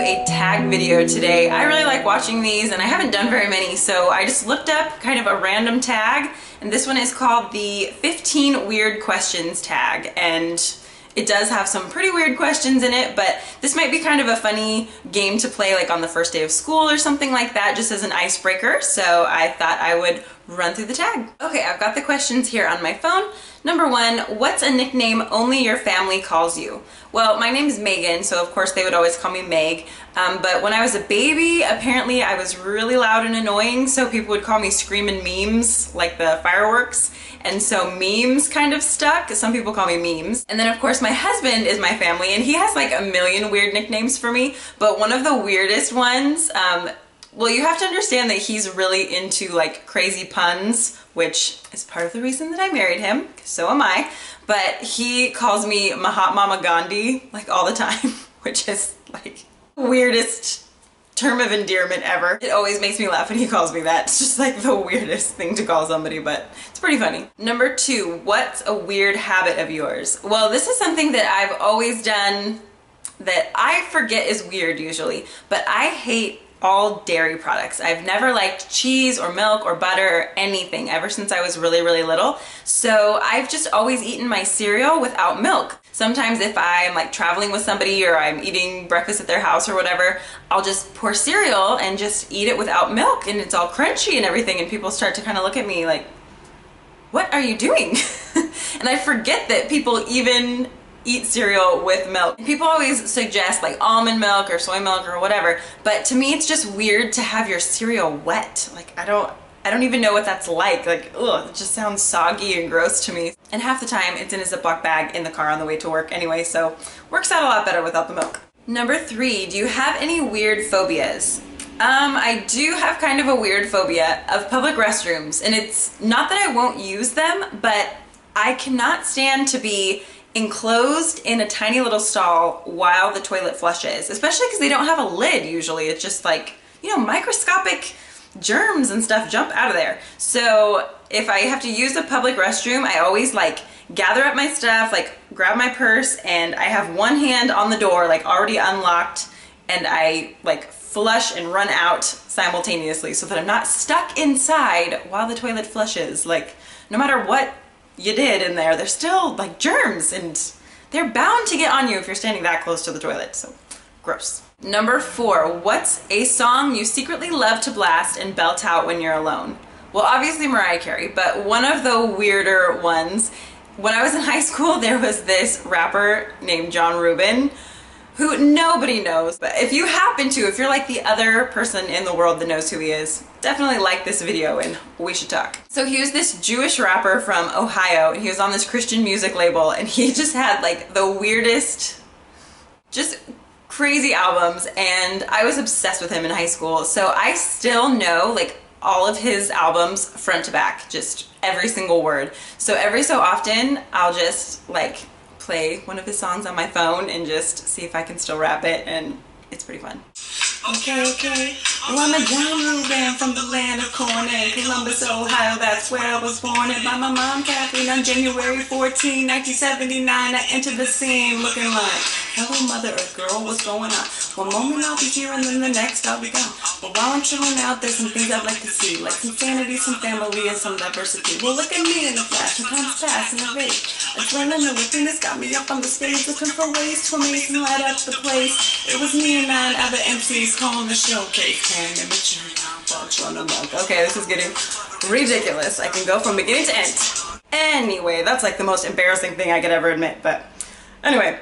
a tag video today. I really like watching these and I haven't done very many, so I just looked up kind of a random tag, and this one is called the 15 Weird Questions tag, and it does have some pretty weird questions in it, but this might be kind of a funny game to play like on the first day of school or something like that, just as an icebreaker, so I thought I would run through the tag. Okay, I've got the questions here on my phone. Number one, what's a nickname only your family calls you? Well, my name's Megan, so of course they would always call me Meg, but when I was a baby, apparently I was really loud and annoying, so people would call me Screamin' Memes, like the fireworks, and so memes kind of stuck. Some people call me Memes. And then of course my husband is my family, and he has like a million weird nicknames for me, but one of the weirdest ones, well, you have to understand that he's really into like crazy puns, which is part of the reason that I married him, so am I, but he calls me Mahatma Gandhi like all the time, which is like the weirdest term of endearment ever. It always makes me laugh when he calls me that. It's just like the weirdest thing to call somebody, but it's pretty funny. Number two, what's a weird habit of yours? Well, this is something that I've always done that I forget is weird usually, but I hate all dairy products. I've never liked cheese or milk or butter or anything ever since I was really, really little. So I've just always eaten my cereal without milk. Sometimes if I'm like traveling with somebody or I'm eating breakfast at their house or whatever, I'll just pour cereal and just eat it without milk, and it's all crunchy and everything, and people start to kind of look at me like, what are you doing? And I forget that people even eat cereal with milk. People always suggest like almond milk or soy milk or whatever, but to me it's just weird to have your cereal wet. Like I don't even know what that's like. Like, ugh, it just sounds soggy and gross to me. And half the time it's in a Ziploc bag in the car on the way to work anyway, so works out a lot better without the milk. Number three, do you have any weird phobias? I do have kind of a weird phobia of public restrooms, and it's not that I won't use them, but I cannot stand to be enclosed in a tiny little stall while the toilet flushes, especially because they don't have a lid usually. It's just like, you know, microscopic germs and stuff jump out of there. So if I have to use a public restroom, I always like gather up my stuff, like grab my purse, and I have one hand on the door, like already unlocked, and I like flush and run out simultaneously so that I'm not stuck inside while the toilet flushes. Like, no matter what you did in there, there's still like germs, and they're bound to get on you if you're standing that close to the toilet, so gross. Number four, what's a song you secretly love to blast and belt out when you're alone? Well, obviously Mariah Carey, but one of the weirder ones, when I was in high school, there was this rapper named John Rubin who nobody knows, but if you happen to, if you're like the other person in the world that knows who he is, definitely like this video and we should talk. So he was this Jewish rapper from Ohio, and he was on this Christian music label, and he just had like the weirdest, just crazy albums, and I was obsessed with him in high school. So I still know like all of his albums front to back, just every single word. So every so often I'll just like play one of his songs on my phone and just see if I can still rap it, and it's pretty fun. Okay, well, I'm a John Rubin from the land of corn and Columbus, Ohio, that's where I was born. And by my mom, Kathleen, on January 14, 1979, I entered the scene looking like, hello, Mother Earth, girl, what's going on? One moment I'll be here and then the next I'll be gone. But while I'm chilling out, there's some things I'd like to see, like some sanity, some family, and some diversity. Well, look at me in the flash, and time's fast in a rage. Adrenaline and wittiness got me up on the stage, looking for ways to amaze and light up the place. It was me and 9 other MCs calling the showcase. Okay, this is getting ridiculous. I can go from beginning to end. Anyway, that's like the most embarrassing thing I could ever admit, but anyway.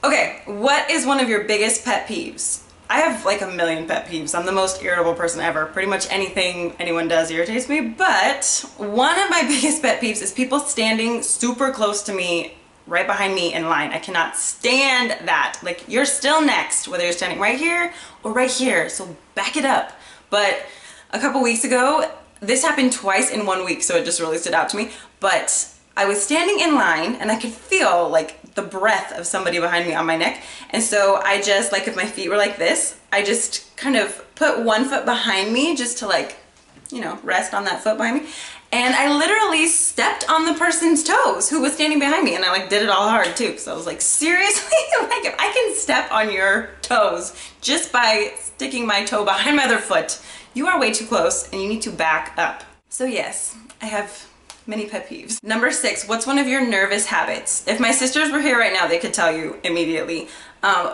Okay, what is one of your biggest pet peeves? I have like a million pet peeves. I'm the most irritable person ever. Pretty much anything anyone does irritates me, but one of my biggest pet peeves is people standing super close to me, right behind me in line. I cannot stand that. Like, you're still next, whether you're standing right here or right here, so back it up. But a couple weeks ago, this happened twice in 1 week, so it just really stood out to me, but I was standing in line and I could feel like the breath of somebody behind me on my neck, and so I just, like if my feet were like this, I just kind of put one foot behind me just to like, you know, rest on that foot behind me, and I literally stepped on the person's toes who was standing behind me, and I like did it all hard too, because I was like, seriously? Like, if I can step on your toes just by sticking my toe behind my other foot, you are way too close and you need to back up. So yes, I have many pet peeves. Number 6, what's one of your nervous habits? If my sisters were here right now, they could tell you immediately.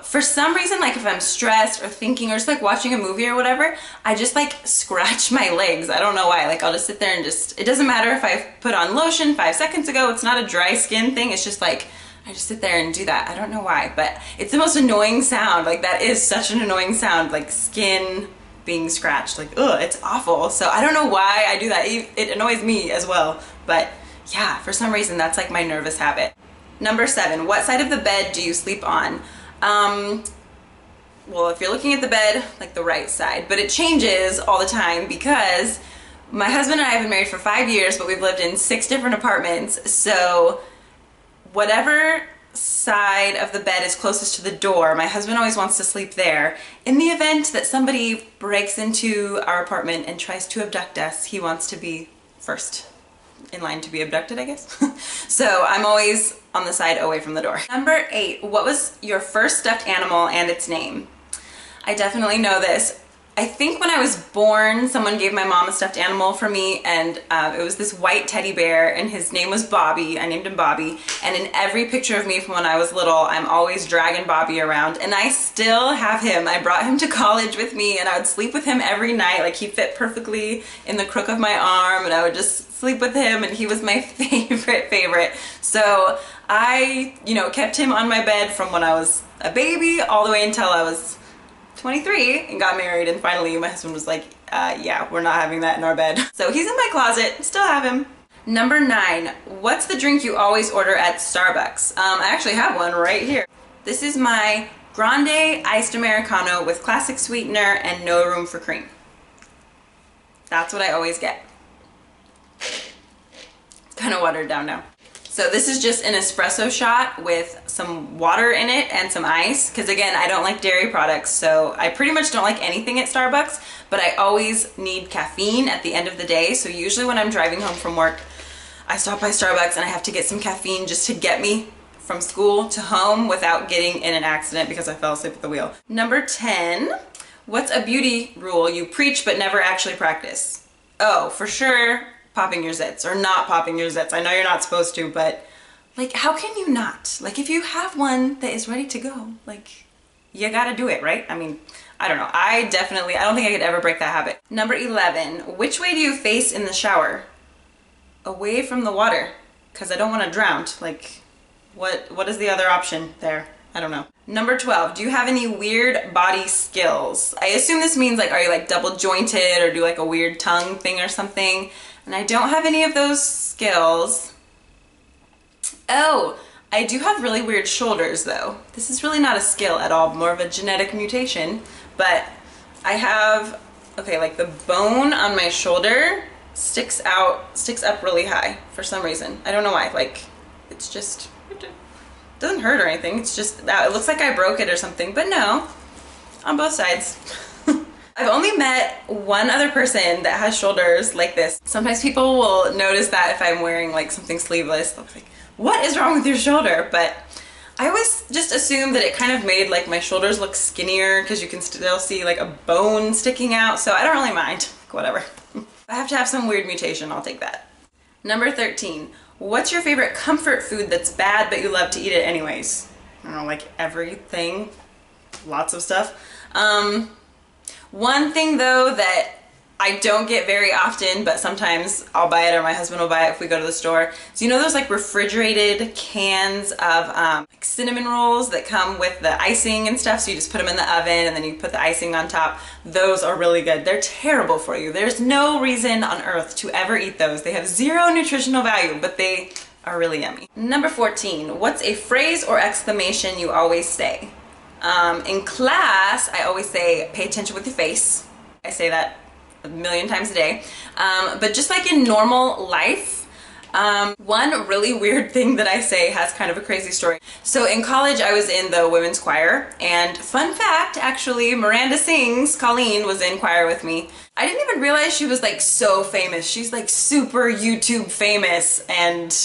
For some reason, like if I'm stressed or thinking or just like watching a movie or whatever, I just like scratch my legs. I don't know why. Like I'll just sit there and just, it doesn't matter if I put on lotion 5 seconds ago, it's not a dry skin thing. It's just like, I just sit there and do that. I don't know why, but it's the most annoying sound. Like that is such an annoying sound, like skin being scratched. Like, ugh, it's awful. So I don't know why I do that. It annoys me as well. But yeah, for some reason, that's like my nervous habit. Number 7, what side of the bed do you sleep on? Well, if you're looking at the bed, like the right side, but it changes all the time because my husband and I have been married for 5 years, but we've lived in 6 different apartments. So whatever side of the bed is closest to the door, my husband always wants to sleep there. In the event that somebody breaks into our apartment and tries to abduct us, he wants to be first in line to be abducted, I guess. So I'm always on the side away from the door. Number 8, what was your first stuffed animal and its name? I definitely know this. I think when I was born, someone gave my mom a stuffed animal for me, and it was this white teddy bear, and his name was Bobby. I named him Bobby, and in every picture of me from when I was little, I'm always dragging Bobby around, and I still have him. I brought him to college with me, and I would sleep with him every night. Like, he fit perfectly in the crook of my arm, and I would just sleep with him, and he was my favorite. So I, kept him on my bed from when I was a baby all the way until I was 23 and got married, and finally my husband was like, yeah, we're not having that in our bed. So he's in my closet, still have him. Number 9, what's the drink you always order at Starbucks? I actually have one right here. This is my Grande Iced Americano with classic sweetener and no room for cream. That's what I always get. It's kind of watered down now. So this is just an espresso shot with some water in it and some ice, because again, I don't like dairy products, so I pretty much don't like anything at Starbucks, but I always need caffeine at the end of the day. So usually when I'm driving home from work, I stop by Starbucks and I have to get some caffeine just to get me from school to home without getting in an accident because I fell asleep at the wheel. Number 10, what's a beauty rule you preach but never actually practice? Oh, for sure, popping your zits, or not popping your zits. I know you're not supposed to, but like, how can you not? Like, if you have one that is ready to go, like, you gotta do it, right? I mean, I don't know. I don't think I could ever break that habit. Number 11, which way do you face in the shower? Away from the water, because I don't want to drown. Like, what is the other option there? I don't know. Number 12, do you have any weird body skills? I assume this means like, are you like double jointed or do like a weird tongue thing or something? And I don't have any of those skills. Oh, I do have really weird shoulders though. This is really not a skill at all, more of a genetic mutation. But I have, okay, like the bone on my shoulder sticks up really high for some reason. I don't know why, like, it's just, it doesn't hurt or anything. It's just that it looks like I broke it or something, but no, on both sides. I've only met one other person that has shoulders like this. Sometimes people will notice that if I'm wearing like something sleeveless, they'll be like, what is wrong with your shoulder? But I always just assumed that it kind of made like my shoulders look skinnier because you can still see like a bone sticking out, so I don't really mind. Whatever. If I have to have some weird mutation, I'll take that. Number 13, what's your favorite comfort food that's bad but you love to eat it anyways? I don't know, like everything, lots of stuff. One thing though that I don't get very often, but sometimes I'll buy it or my husband will buy it if we go to the store. So you know those like refrigerated cans of like cinnamon rolls that come with the icing and stuff? So you just put them in the oven and then you put the icing on top. Those are really good. They're terrible for you. There's no reason on earth to ever eat those. They have zero nutritional value, but they are really yummy. Number 14, what's a phrase or exclamation you always say? In class, I always say, pay attention with your face. I say that a million times a day. But just like in normal life, One really weird thing that I say has kind of a crazy story. So in college I was in the women's choir, and fun fact, actually, Miranda Sings, Colleen, was in choir with me. I didn't even realize she was like so famous. She's like super YouTube famous, and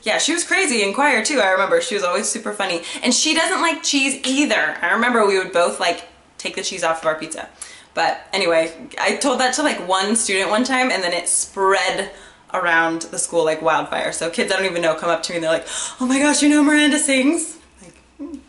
yeah, she was crazy in choir too. I remember she was always super funny, and she doesn't like cheese either. I remember we would both like take the cheese off of our pizza. But anyway, I told that to like one student one time, and then it spread around the school like wildfire. So kids I don't even know come up to me and they're like, oh my gosh, you know Miranda Sings? Like,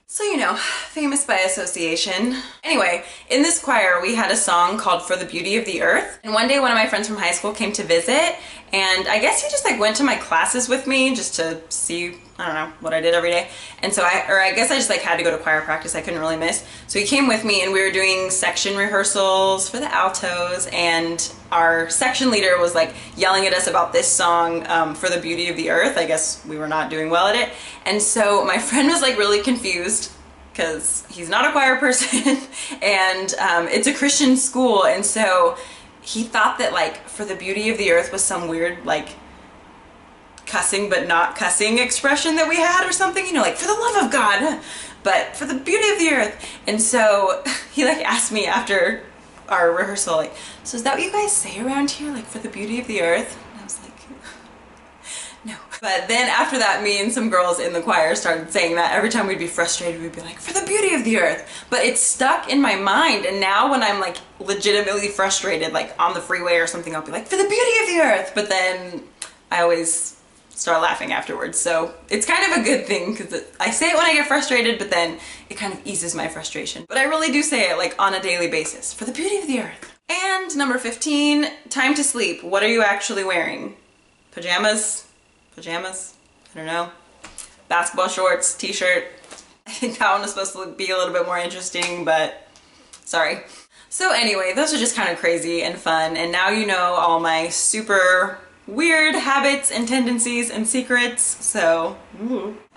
So you know, famous by association. Anyway, in this choir we had a song called For the Beauty of the Earth. And one day one of my friends from high school came to visit, and I guess he just like went to my classes with me just to see, I don't know, what I did every day. And so I guess I just like had to go to choir practice. I couldn't really miss. So he came with me and we were doing section rehearsals for the altos, and our section leader was like yelling at us about this song, For the Beauty of the Earth. I guess we were not doing well at it. And so my friend was like really confused because he's not a choir person and it's a Christian school, and so he thought that like For the Beauty of the Earth was some weird like cussing but not cussing expression that we had or something, you know, like for the love of God, but for the beauty of the earth. And so he like asked me after our rehearsal, like, so is that what you guys say around here, like for the beauty of the earth? And I was like, no. But then after that, me and some girls in the choir started saying that. Every time we'd be frustrated, we'd be like, for the beauty of the earth. But it's stuck in my mind, and now when I'm like legitimately frustrated, like on the freeway or something, I'll be like, for the beauty of the earth. But then I always start laughing afterwards. So it's kind of a good thing because I say it when I get frustrated, but then it kind of eases my frustration. But I really do say it like on a daily basis, for the beauty of the earth. And number 15, time to sleep. What are you actually wearing? Pajamas? Pajamas? I don't know. Basketball shorts, t-shirt. I think that one was supposed to be a little bit more interesting, but sorry. So anyway, those are just kind of crazy and fun, and now you know all my super weird habits and tendencies and secrets. So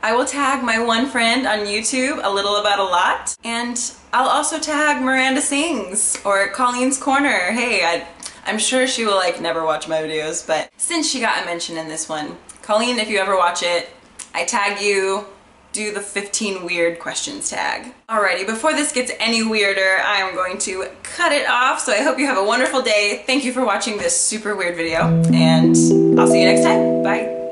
I will tag my one friend on YouTube, A Little About a Lot, and I'll also tag Miranda Sings or Colleen's Corner. Hey, I'm sure she will like never watch my videos, but since she got a mention in this one, Colleen, if you ever watch it, I tag you. Do the 15 weird questions tag. Alrighty, before this gets any weirder, I am going to cut it off. So I hope you have a wonderful day. Thank you for watching this super weird video, and I'll see you next time. Bye.